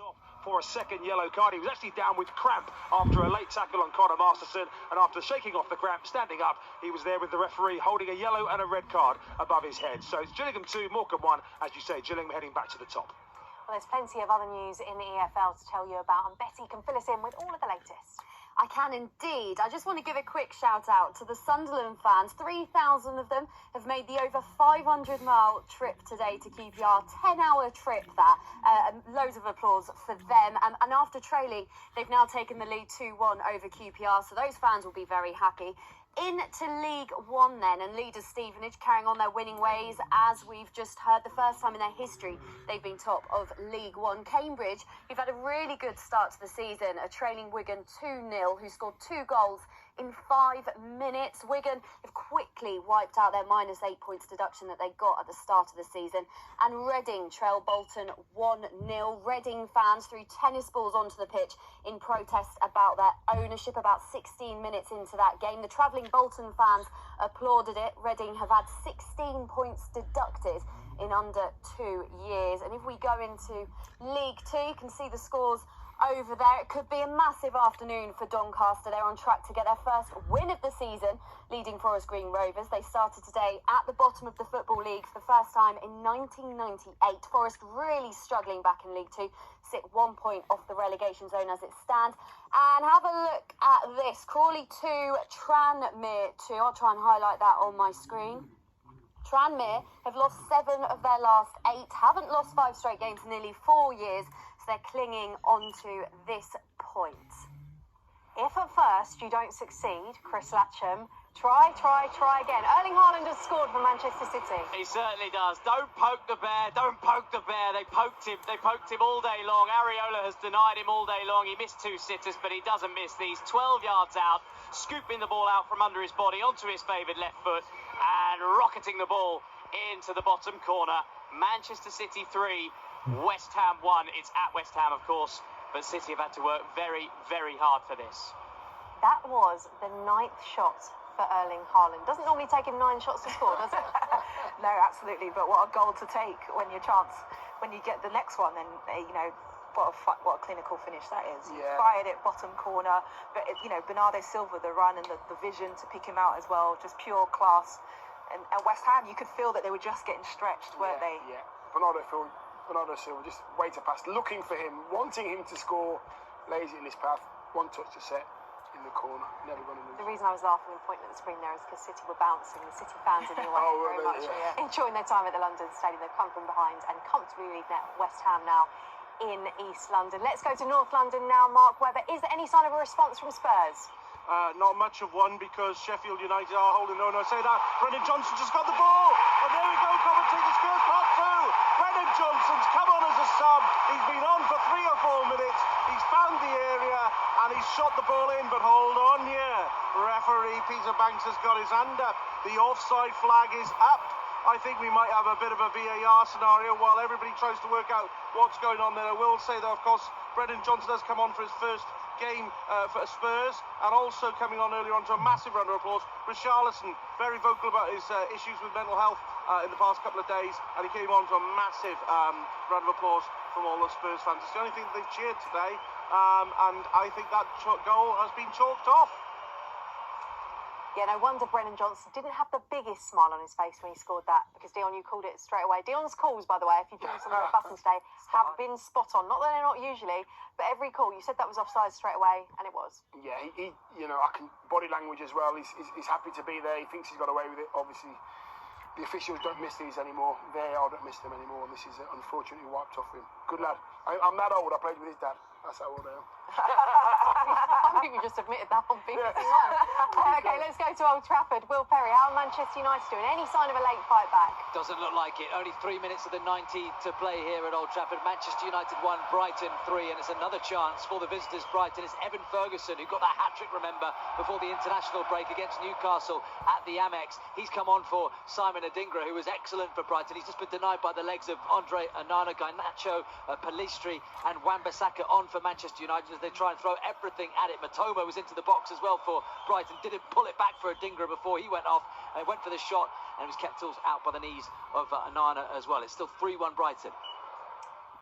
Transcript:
Off for a second yellow card. He was actually down with cramp after a late tackle on Conor Masterson, and after shaking off the cramp, standing up, he was there with the referee holding a yellow and a red card above his head. So it's Gillingham 2, Morecambe 1, as you say. Gillingham heading back to the top. Well, there's plenty of other news in the EFL to tell you about, and Betty can fill us in with all of the latest. I can indeed. I just want to give a quick shout out to the Sunderland fans. 3,000 of them have made the over 500-mile trip today to QPR. 10-hour trip that. Loads of applause for them. And after trailing, they've now taken the lead 2-1 over QPR. So those fans will be very happy. Into League One then, and leaders Stevenage carrying on their winning ways, as we've just heard, the first time in their history they've been top of League One. Cambridge, who've had a really good start to the season, are trailing Wigan 2-0, who scored 2 goals in 5 minutes. Wigan have quickly wiped out their -8 points deduction that they got at the start of the season. And Reading trail Bolton 1-0. Reading fans threw tennis balls onto the pitch in protest about their ownership about 16 minutes into that game. The travelling Bolton fans applauded it. Reading have had 16 points deducted in under 2 years. And if we go into League Two, you can see the scores over there. It could be a massive afternoon for Doncaster. They're on track to get their first win of the season, leading Forest Green Rovers. They started today at the bottom of the Football League for the first time in 1998. Forest really struggling back in League Two, sit 1 point off the relegation zone as it stands. And have a look at this. Crawley 2, Tranmere 2. I'll try and highlight that on my screen. Tranmere have lost 7 of their last 8, haven't lost 5 straight games in nearly 4 years, so they're clinging onto this point. If at first you don't succeed, Chris Latcham, try again. Erling Haaland has scored for Manchester City. He certainly does. Don't poke the bear. Don't poke the bear. They poked him all day long. Areola has denied him all day long. He missed 2 sitters, but he doesn't miss these. 12 yards out, scooping the ball out from under his body onto his favoured left foot and rocketing the ball into the bottom corner. Manchester City 3, West Ham 1. It's at West Ham, of course, but City have had to work very, very hard for this. That was the 9th shot for Erling Haaland. Doesn't normally take him 9 shots to score, does it? No, absolutely. But what a goal to take when you get the next one, then what a clinical finish that is. Yeah. Fired it bottom corner, but Bernardo Silva, the run and the vision to pick him out as well, just pure class. And West Ham, you could feel that they were just getting stretched, weren't they? Yeah. Bernardo Silva just way to pass, looking for him, wanting him to score, lays it in his path, 1 touch to set in the corner, never going to lose. The reason I was laughing and pointing at the screen there is because City were bouncing, the City fans in the way very much enjoying their time at the London Stadium. They've come from behind and comfortably lead West Ham now in East London. Let's go to North London now. Mark Webber, is there any sign of a response from Spurs? Not much of one, because Sheffield United are holding on. I say that. Brennan Johnson just got the ball. And there we go, commentators. Spurs part 2. Brennan Johnson's come on as a sub. He's been on for 3 or 4 minutes. He's found the area and he's shot the ball in. But hold on here. Referee Peter Banks has got his hand up. The offside flag is up. I think we might have a bit of a VAR scenario while everybody tries to work out what's going on there. I will say that, of course, Brennan Johnson has come on for his first game for Spurs, and also coming on earlier on to a massive round of applause. Richarlison, very vocal about his issues with mental health in the past couple of days, and he came on to a massive round of applause from all the Spurs fans. It's the only thing that they've cheered today, and I think that goal has been chalked off. Yeah, no wonder Brennan Johnson didn't have the biggest smile on his face when he scored that, because Dion, you called it straight away. Dion's calls, by the way, if you've joined some of the buttons today, have been spot on. Not that they're not usually, but every call, you said that was offside straight away, and it was. Yeah, he I can body language as well. He's happy to be there. He thinks he's got away with it. Obviously, the officials don't miss these anymore. VAR don't miss them anymore, and this is unfortunately wiped off him. Good lad. I'm that old. I played with his dad. That's how old I am. I think you just admitted that on BBC One. Okay, let's go to Old Trafford. Will Perry, how are Manchester United doing? Any sign of a late fight back? Doesn't look like it. Only 3 minutes of the 90 to play here at Old Trafford. Manchester United 1, Brighton 3, and it's another chance for the visitors. Brighton. It's Evan Ferguson who got that hat-trick, remember, before the international break against Newcastle at the Amex. He's come on for Simon Adingra, who was excellent for Brighton. He's just been denied by the legs of Andre Onana, Garnacho, Pellistri and Wan-Bissaka on for Manchester United as they try and throw everything at it. Matoma was into the box as well for Brighton. Didn't pull it back for Adingra before he went off and went for the shot, and was kept out by the knees of Onana as well. It's still 3-1 Brighton.